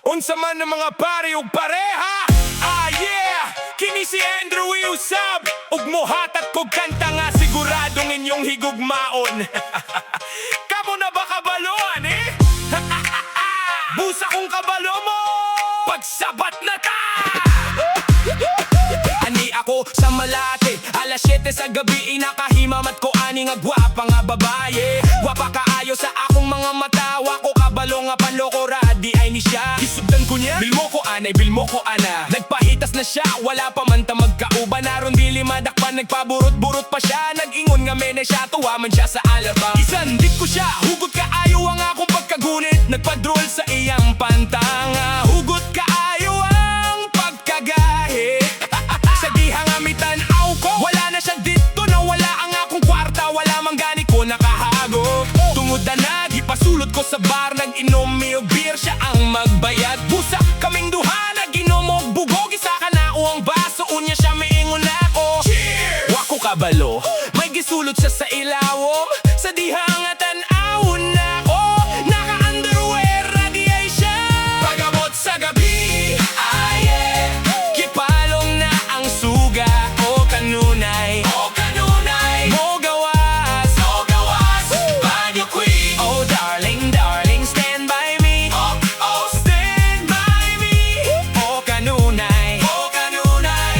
Unsa man ng mga pari ug pareha. Yeah, kini si Andrew Usab ug mohatat kog kanta nga siguradong inyong higugmaon. Kamo na ba kabaloan Busa kong kabalo mo pagsabat na ta. Ani ako sa Malate, alas 7 sa gabi nakahimamat ko ani nga gwapa nga babaye. Gwapa kaayo sa akong mga mata, wa ko kabalo nga panloko radi ay ni siya. Isugdan ko niya, bilmo ko anay, bilmo ko ana. Nagpahitas na siya, wala pa man ta magkauban. Naron dili madakpan, nagpaburot-burot pa siya. Nag-ingon nga mene siya, tuwa man siya sa alabang. Isandit ko siya, hugot kaayo ang akong pagkagunit. Nagpadrol sa iyang pantanga, hugot kaayo ang pagkagahe. Sa dihangamitan aw ko, wala na siyang dito na wala ang akong kwarta. Wala mang gani ko nakahago. Tungod na gipasulot ko sa bar, nag-inom mi og beer, siya ang magbayad. Busa kaming duha, nag-inom og bugog, isa ka na o ang baso, unya siya miingon ako. Cheers! Wako kabalo, may gisulot siya sa ilawom. Sa dihangatan awon na ko, naka-underwear, radiation. Pagabot sa gabi, kipalong na ang suga. O kanunay, mo gawas, banyo queen. Oh darling, darling, stand by me. Stand by me. O kanunay,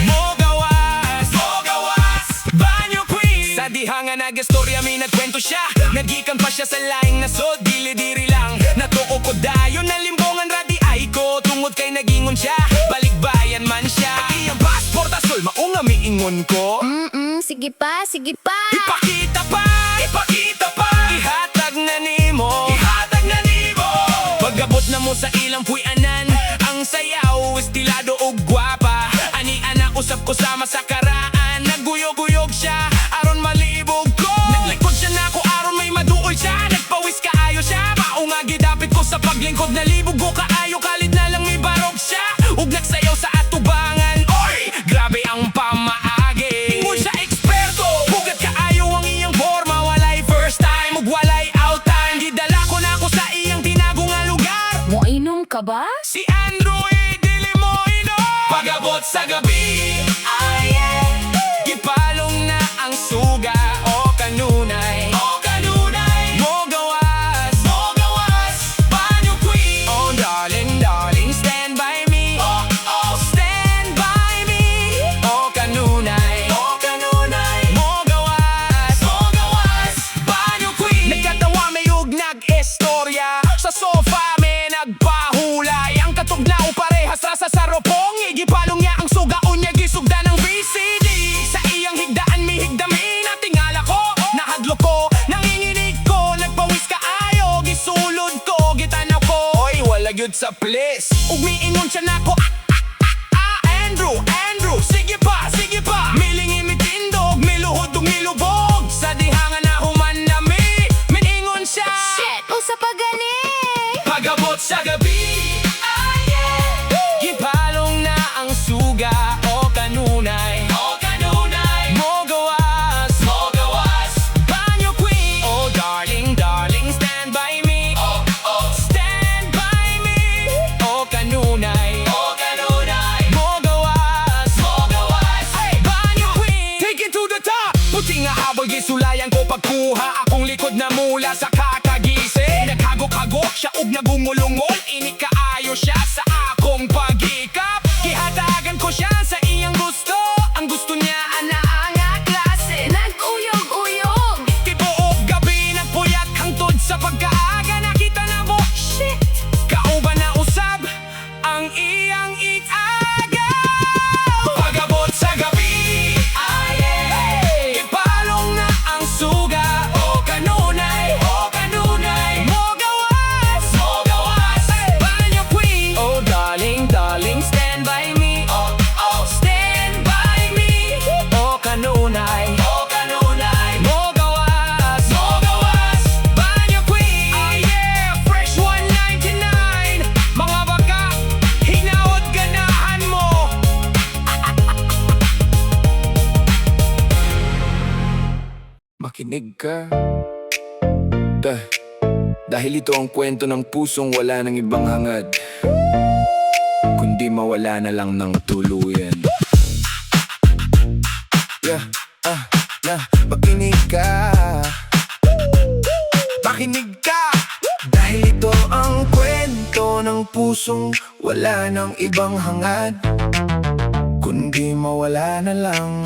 mo gawas, banyo queen. Sa dihanga nag-istorya mi nagkwento siya, nagikan pa siya sa laing nasod, dili-diri lang. Natuko ko dayon, nalimbongan radi ay ko. Tungod kay nagingon siya, balikbayan man siya. Iyang passport asol, maunga miingon ko. Sige pa, sige pa. Ipakita pa, ihatag na nimo, pagabot na mo sa ilang puyanan, ang sayaw, estilado o gwapa. Ani anak usap ko sama sa karaan, nagguyog-guyog siya, aron malibog ko. Naglikod siya na ako, aron may maduol siya. Nagpawis kaayo siya, maunga gidapit ko sa paglingkod. Nalibog ko kaayo, kalid na lang may barog siya. Ug nagsayaw sa atubangan, oy, grabe ang pamaagi. Ingon siya eksperto, bugat kaayo ang iyang forma. Walay first time, ug walay out time. Gidala ko na ako sa iyang tinago nga lugar. Moinom ka ba? Si Andrew dili mo inom. Pagabot sa gabi, gipalong na ang suga. O kanunay, mo gawas, banyo queen. Oh darling, darling, stand by me. Stand by me. O kanunay, mo gawas, banyo queen. Nagkatawa may ug nag-istorya, sa sofa may nagpahulay. Ang katugnaw parehas rasa sa ropong, igipalong niya ang suga, unya gisugda ng VCD. Sa iyang higdaan mi higdamin, natingala ko, nahadlo ko, nanginginig ko. Nagpawis kaayo, gisulod ko, gitanaw ko, oy wala gyud sa place. Ug miingon siya nako, Andrew, sige pa, milingi mitindog, miluhod ug milubog. Sa dihangan na human na miningon siya. Shit! Usa pa gani! Pagabot sa gabi, gipalong na ang suga. O kanunay, mo gawas, banyo queen. Oh darling, darling, stand by me. Stand by me. O kanunay, mo gawas, banyo queen. Take it to the top. Puti nga habol gisulayan ko pagkuha akong likod na mula sa kakagise. Naghago-hago siya ug nagungulungol, ini kaayo siya sa akong pagikap. Gihatagan ko siya sa iyang gusto, ang gusto niya ana nga klase. Nag-uyog-uyog! Tibuok gabi nagpuyat hangtod sa pagkaaga, nakita na mo, shit, kauban na usab ang iyang itagaw. Pagabot sa gabi, ipalong na ang suga. O kanunay, mo gawas, banyo queen. Oh darling, darling, stand by me. Stand by me. O kanunay, mo gawas, banyo queen. Yeah, fresh 199. Mga baka, hinaot ganahan mo. Makinig ka. Dahil ito ang kwento ng pusong wala ng ibang hangad. mawala na lang ng tuluyan. Makinig ka, makinig ka, dahil ito ang kwento ng pusong wala ng ibang hangad, kundi mawala na lang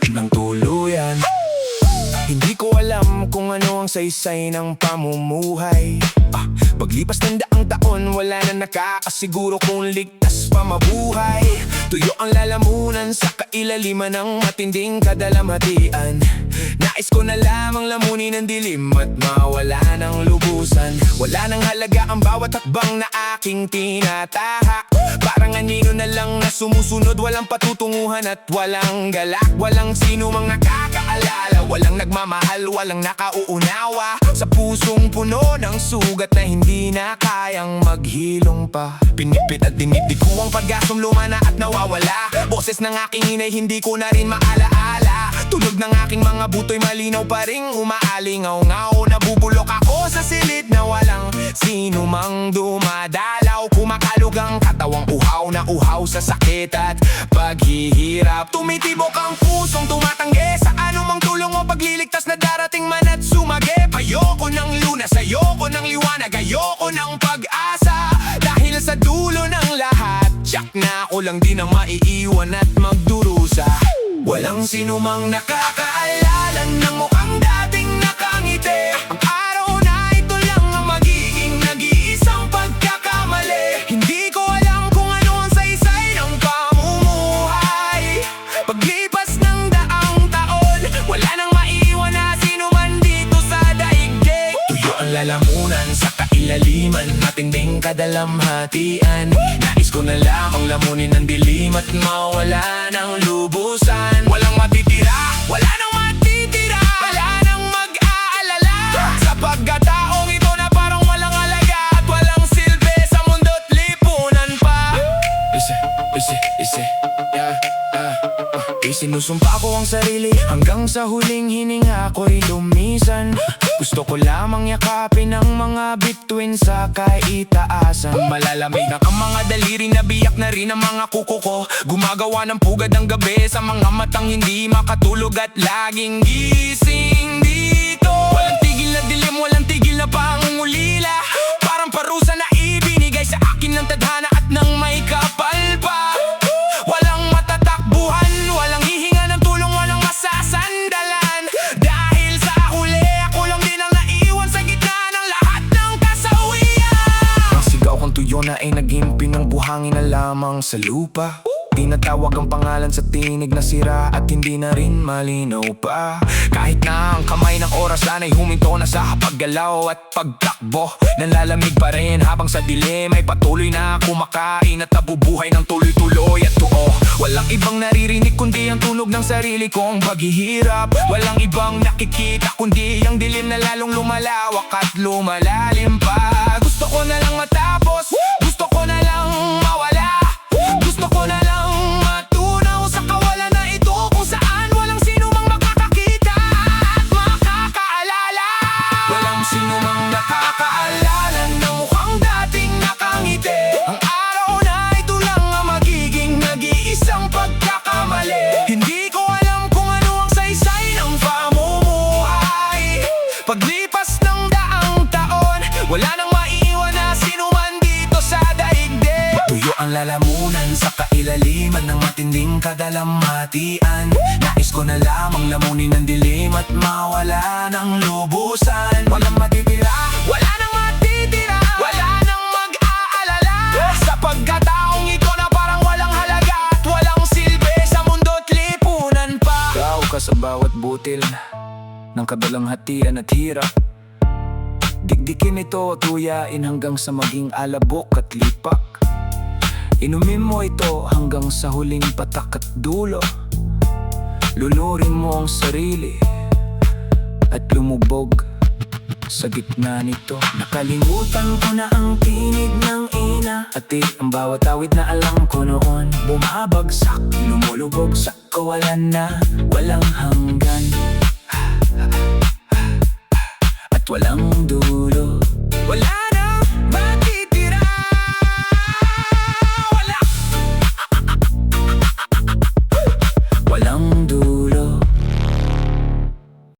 ng tuluyan. Hindi ko alam kung ano ang saysay ng pamumuhay. Paglipas ng daang taon, wala na nakakasiguro kung ligtas pa mabuhay. Tuyo ang lalamunan sa kailaliman ng matinding kadalamhatian. Nais ko na lamang lamunin ang dilim at mawala ng lubusan. Wala nang halaga ang bawat hakbang na aking tinatahak. Parang anino na lang na sumusunod, walang patutunguhan at walang galak. Walang sino mang nakakaalala, walang nagmamahal, walang nakauunawa. Sa pusong puno ng sugat na hindi na kayang maghilom pa. Pinipit at dinibdig ko ang pag-asong lumana at nawawala. Boses ng aking inay hindi ko na rin maalaala. Tunog ng aking mga buto'y malinaw pa ring umaalingaw-ngaw. Nabubulok ako sa silid na walang sino mang dumadalaw. Kumakalog ang katawang uhaw na uhaw sa sakit at paghihirap. Tumitibok ang pusong tumatanggi sa anumang tulong o pagliligtas na darating man at sumagip. Ayoko ng lunas, ayoko ng liwanag, ayoko ng pag-asa. Dahil sa dulo ng lahat, tiyak na ako lang din ang maiiwan at magdurusa. Walang sino mang nakakaalala ng mukhang dating nakangiti. Ang araw na ito lang ang magiging nag-iisang pagkakamali. Hindi ko alam kung ano ang saysay ng pamumuhay. Paglipas ng daang taon, wala nang maiwan na sino man dito sa daigdig. Tuyo ang lalamunan sa kailaliman, matinding kadalamhatian. Nais ko na lamang lamunin ang dilim at mawala ng lubusan. Walang matitira, wala nang matitira, wala nang mag-aalala. Sa pagkataong ito na parang walang halaga at walang silbi sa mundo't lipunan pa. Sinusumpa ko ang sarili hanggang sa huling hininga ko'y lumisan. Gusto ko lamang yakapin ang mga bituin sa kaitaasan. Malalamig na ang mga daliri, nabiyak na rin ang mga kuko ko. Gumagawa ng pugad ang gabi sa mga matang hindi makatulog at laging gising dito. Walang tigil na dilim, walang tigil na pangungulila. Parang parusa na ibinigay sa akin ng tadhana at ng may kapal pa. Walang matatakbuhan, walang hihinga ng tulong, walang masasandalan. Dahil sa huli, ako lang din ang naiwan sa gitna ng lahat ng kasawian. Ang sigaw kong tuyo na ay naging pinangbuhangin na lamang sa lupa. Tinatawag ang pangalan sa tinig na sira at hindi na rin malinaw pa. Kahit na ang kamay ng orasan ay huminto na sa paggalaw at pagtakbo, nalalamig pa rin habang sa dilim ay patuloy na kumakain at nabubuhay ng tuloy-tuloy at tuo. Walang ibang naririnig kundi ang tunog ng sarili kong paghihirap. Walang ibang nakikita kundi ang dilim na lalong lumalawak at lumalalim pa. Gusto ko na lang matapos, gusto ko na lang mawala. Gusto ko na lang matunaw sa kawalan na ito, kung saan walang sino mang makakakita at makakaalala. Walang sino mang nakakaalala ng mukhang dating nakangiti. Ang araw na ito lang ang magiging nag-iisang pagkakamali. Hindi ko alam kung ano ang saysay ng pamumuhay. Paglipas ng daang taon, wala nang maiiwan na sino man dito sa daigdig. Tuyo ang lalamunan sa kailaliman ng matinding kadalamhatian. Nais ko na lamang lamunin ang dilim at mawala ng lubusan. Walang matitira, wala nang matitira, wala nang mag-aalala. Sa pagkataong ito na parang walang halaga at walang silbi sa mundo't lipunan pa. Ikaw ka sa bawat butil ng kadalamhatian at hirap. Digdikin ito, tuyain hanggang sa maging alabok at lipak. Inumin mo ito hanggang sa huling patak at dulo. Lulurin mo ang sarili at lumubog sa gitna nito. Nakalimutan ko na ang tinig ng ina at ang bawat awit na alam ko noon. Bumabagsak, lumulubog sa kawalan na walang hanggan at walang dulo. Wala